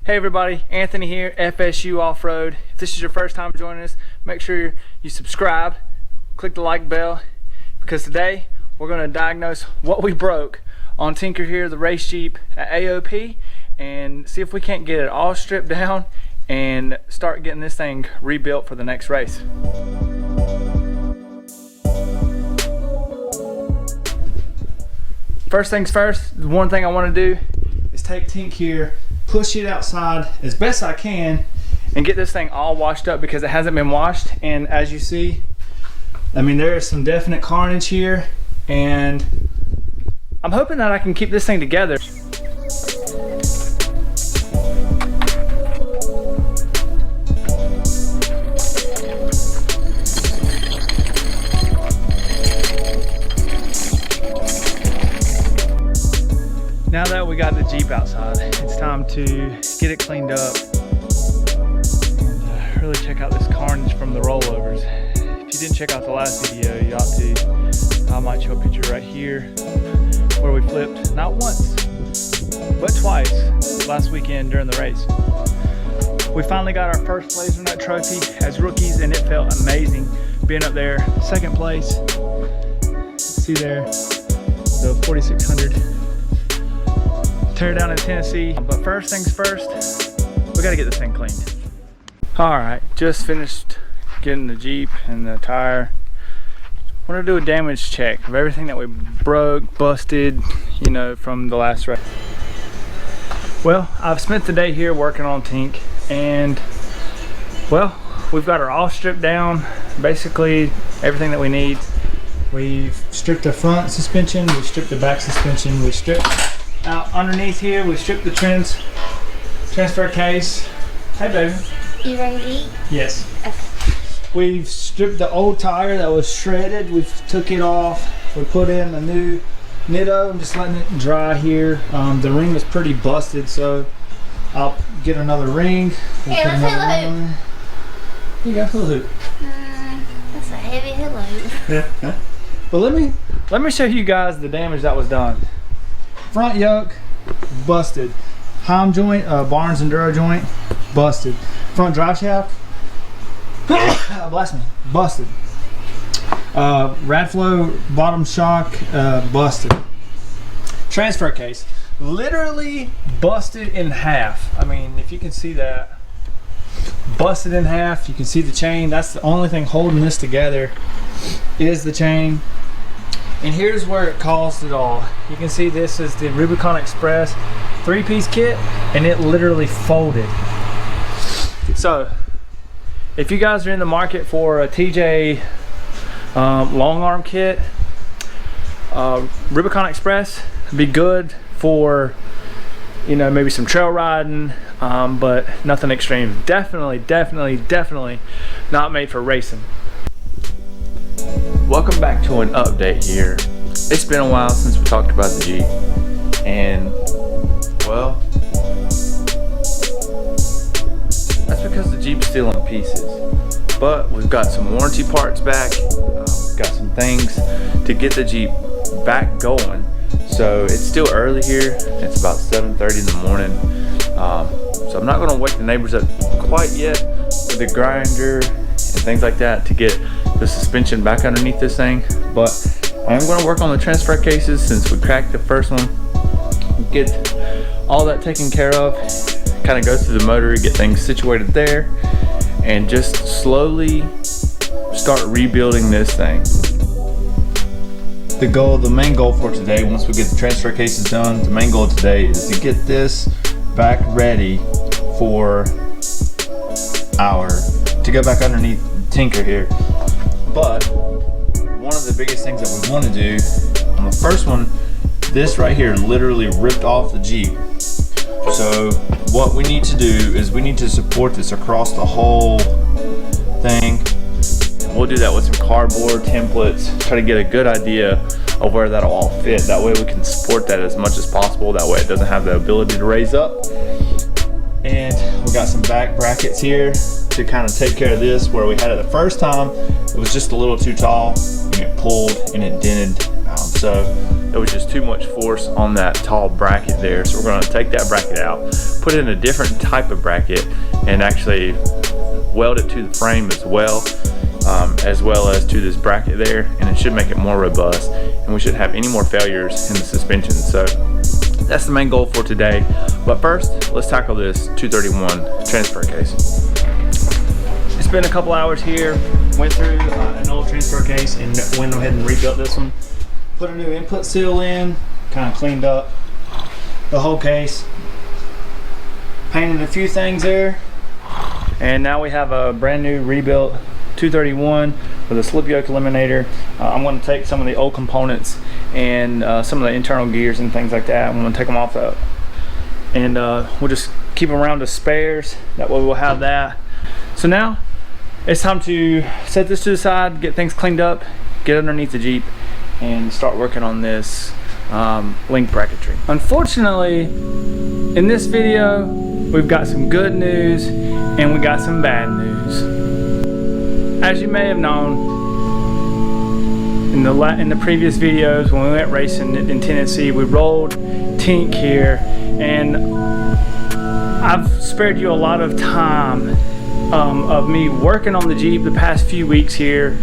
Hey everybody, Anthony here, FSU Off-Road. If this is your first time joining us, make sure you subscribe, click the like bell, because today we're going to diagnose what we broke on Tinker here, the race Jeep at AOP, and see if we can't get it all stripped down and start getting this thing rebuilt for the next race. First things first, the one thing I want to do is take Tink here, push it outside as best I can, and get this thing all washed up because it hasn't been washed. And as you see, I mean, there is some definite carnage here, and I'm hoping that I can keep this thing together. Now that we got the Jeep outside, it's time to get it cleaned up and really check out this carnage from the rollovers. If you didn't check out the last video, you ought to. I might show a picture right here where we flipped not once, but twice last weekend during the race. We finally got our first Blazer Nut trophy as rookies, and it felt amazing being up there, second place. See there, the 4600. Tear down in Tennessee. But first things first, we gotta get this thing cleaned. All right, just finished getting the Jeep and the tire. Want to do a damage check of everything that we broke, busted, you know, from the last race. Well, I've spent the day here working on Tink, and well, we've got her all stripped down, basically everything that we need. We've stripped the front suspension, we've stripped the back suspension, we've stripped out underneath here, we stripped the transfer case. Hey baby. You ready to eat? Yes. Okay. We've stripped the old tire that was shredded. We've took it off. We put in a new Nitto. I'm just letting it dry here. The ring was pretty busted, so I'll get another ring. We'll hey, let's hula hoop. You got hula hoop. That's a heavy hula hoop. Yeah. But let me show you guys the damage that was done. Front yoke busted, Heim joint, Barnes Enduro joint busted, front drive shaft bless me, busted, Radflow bottom shock busted, transfer case literally busted in half. I mean, if you can see that, busted in half. You can see the chain. That's the only thing holding this together is the chain. And here's where it caused it all. You can see this is the Rubicon Express 3-piece kit, and it literally folded. So, if you guys are in the market for a TJ long arm kit, Rubicon Express would be good for, you know, maybe some trail riding, but nothing extreme. Definitely not made for racing. Welcome back to an update here. It's been a while since we talked about the Jeep, and well, that's because the Jeep's still in pieces. But we've got some warranty parts back, we've got some things to get the Jeep back going. So it's still early here. It's about 7:30 in the morning. So I'm not going to wake the neighbors up quite yet with the grinder and things like that to get the suspension back underneath this thing, but I am going to work on the transfer cases since we cracked the first one. Get all that taken care of, kind of go through the motor, get things situated there, and just slowly start rebuilding this thing. The main goal for today, once we get the transfer cases done, the main goal today is to get this back ready for to go back underneath Tinker here. But one of the biggest things that we want to do on the first one, this right here literally ripped off the Jeep. So what we need to do is we need to support this across the whole thing. And we'll do that with some cardboard templates, try to get a good idea of where that'll all fit. That way we can support that as much as possible. That way it doesn't have the ability to raise up. And we got some back brackets here to kind of take care of this. Where we had it the first time, it was just a little too tall and it pulled and it dented. So there was just too much force on that tall bracket there. So we're going to take that bracket out, put in a different type of bracket, and actually weld it to the frame as well as to this bracket there, and it should make it more robust, and we shouldn't have any more failures in the suspension. So that's the main goal for today. But first, let's tackle this 231 transfer case. It's been a couple hours here. Went through an old transfer case and went ahead and rebuilt this one. Put a new input seal in, kind of cleaned up the whole case. Painted a few things there. And now we have a brand new rebuilt 231 with a slip yoke eliminator. I'm going to take some of the old components and some of the internal gears and things like that. I'm going to take them off out. And we'll just keep them around as spares. That way we'll have that. So now it's time to set this to the side, get things cleaned up, get underneath the Jeep, and start working on this link bracketry. Unfortunately, in this video, we've got some good news and we got some bad news. As you may have known, in the previous videos when we went racing in Tennessee, we rolled Tink here, and I've spared you a lot of time of me working on the Jeep the past few weeks here.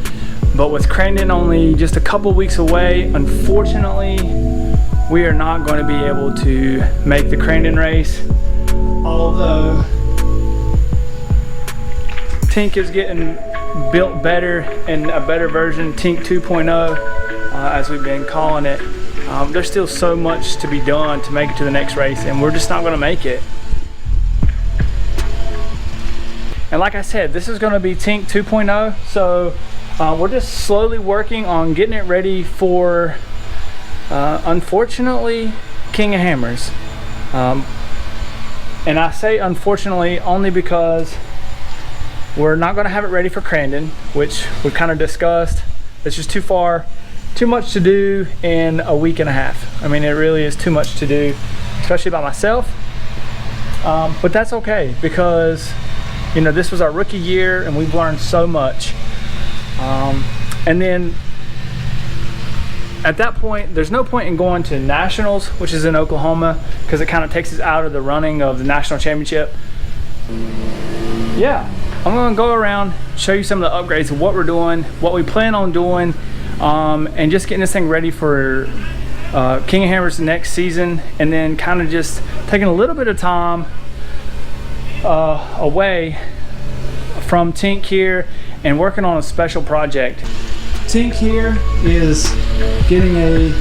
But with Crandon only just a couple weeks away, unfortunately, we are not going to be able to make the Crandon race. Although Tink is getting built better in a better version, Tink 2.0, as we've been calling it. There's still so much to be done to make it to the next race, and we're just not going to make it. And like I said, this is going to be Tink 2.0, so we're just slowly working on getting it ready for, unfortunately, King of Hammers. And I say unfortunately only because we're not going to have it ready for Crandon, which we've kind of discussed. It's just too much to do in a week and a half. I mean, it really is too much to do, especially by myself. But that's okay, because you know, this was our rookie year and we've learned so much. And then at that point, there's no point in going to nationals, which is in Oklahoma, because it kind of takes us out of the running of the national championship. Yeah, I'm gonna go around, show you some of the upgrades of what we're doing, what we plan on doing, and just getting this thing ready for King of Hammers next season, and then kind of just taking a little bit of time away from Tink here and working on a special project. Tink here is getting a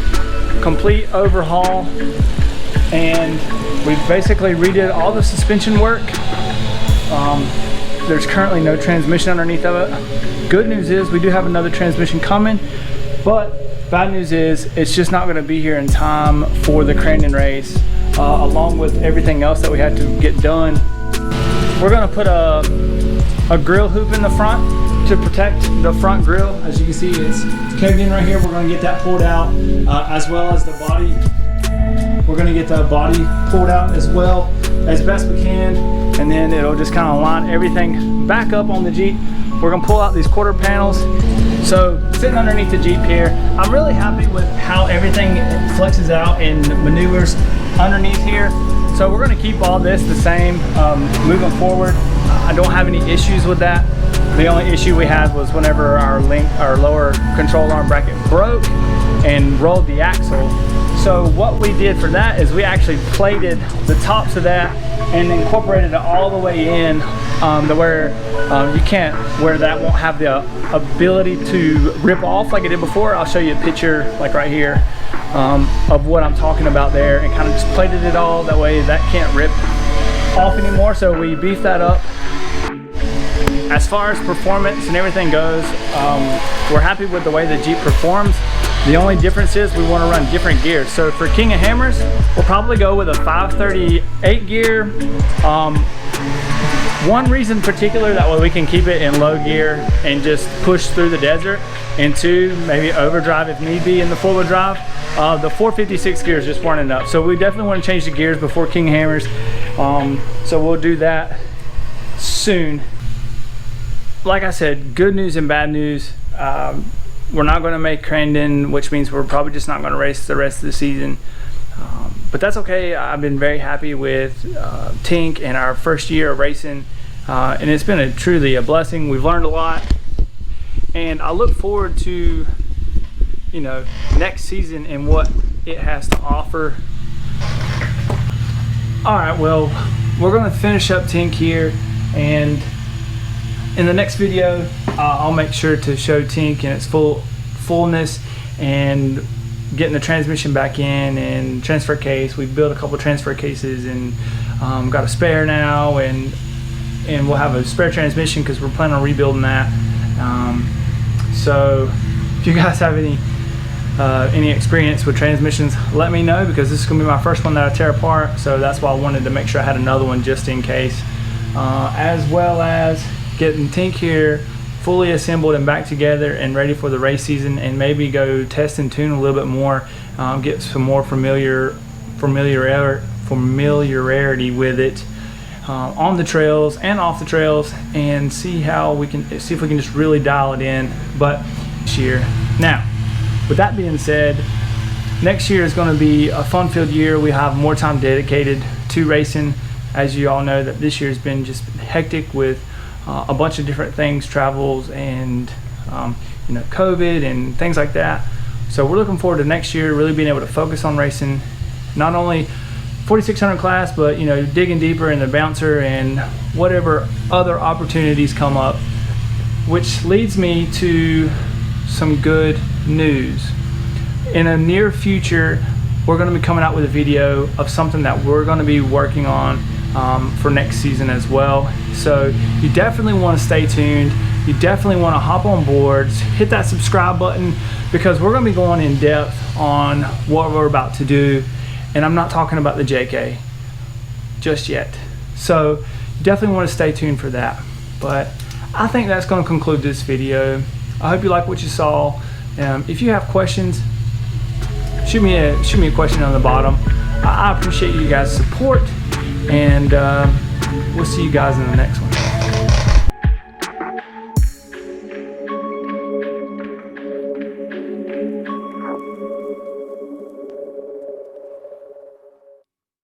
complete overhaul, and we've basically redid all the suspension work. There's currently no transmission underneath of it. Good news is we do have another transmission coming, but bad news is it's just not going to be here in time for the Crandon race, along with everything else that we had to get done. We're going to put a grill hoop in the front to protect the front grill. As you can see, it's caved in right here. We're going to get that pulled out, as well as the body. We're going to get the body pulled out as well as best we can, and then it'll just kind of line everything back up on the Jeep. We're going to pull out these quarter panels. So sitting underneath the Jeep here, I'm really happy with how everything flexes out and maneuvers underneath here. So we're going to keep all this the same moving forward. I don't have any issues with that. The only issue we had was whenever our lower control arm bracket broke and rolled the axle. So what we did for that is we actually plated the tops of that and incorporated it all the way in to where where that won't have the ability to rip off like it did before. I'll show you a picture like right here of what I'm talking about there, and kind of just plated it all that way that can't rip off anymore. So we beefed that up. As far as performance and everything goes, we're happy with the way the Jeep performs. The only difference is we want to run different gears. So for King of Hammers, we'll probably go with a 538 gear. One reason in particular, that way we can keep it in low gear and just push through the desert, and two, maybe overdrive if need be in the four-wheel drive. The 456 gears just weren't enough. So we definitely want to change the gears before King of Hammers. So we'll do that soon. Like I said, good news and bad news. we're not going to make Crandon, which means we're probably just not going to race the rest of the season. But that's okay. I've been very happy with Tink and our first year of racing, and it's been truly a blessing. We've learned a lot, and I look forward to, you know, next season and what it has to offer. All right, well, we're going to finish up Tink here, and in the next video, I'll make sure to show Tink in its fullness and getting the transmission back in and transfer case. We built a couple transfer cases and got a spare now, and we'll have a spare transmission because we're planning on rebuilding that. So if you guys have any experience with transmissions, let me know, because this is going to be my first one that I tear apart. So that's why I wanted to make sure I had another one just in case, as well as getting Tink here fully assembled and back together and ready for the race season, and maybe go test and tune a little bit more, get some more familiarity with it on the trails and off the trails, and see if we can just really dial it in. But this year, now with that being said, next year is going to be a fun-filled year. We have more time dedicated to racing. As you all know, that this year has been just hectic with a bunch of different things, travels, and you know, COVID and things like that. So we're looking forward to next year really being able to focus on racing, not only 4600 class, but, you know, digging deeper in the bouncer and whatever other opportunities come up. Which leads me to some good news. In a near future, we're going to be coming out with a video of something that we're going to be working on for next season as well. So you definitely want to stay tuned. You definitely want to hop on boards, hit that subscribe button, because we're going to be going in depth on what we're about to do. And I'm not talking about the JK just yet. So you definitely want to stay tuned for that. But I think that's going to conclude this video. I hope you like what you saw. If you have questions, shoot me a question on the bottom. I appreciate you guys' support, and we'll see you guys in the next one.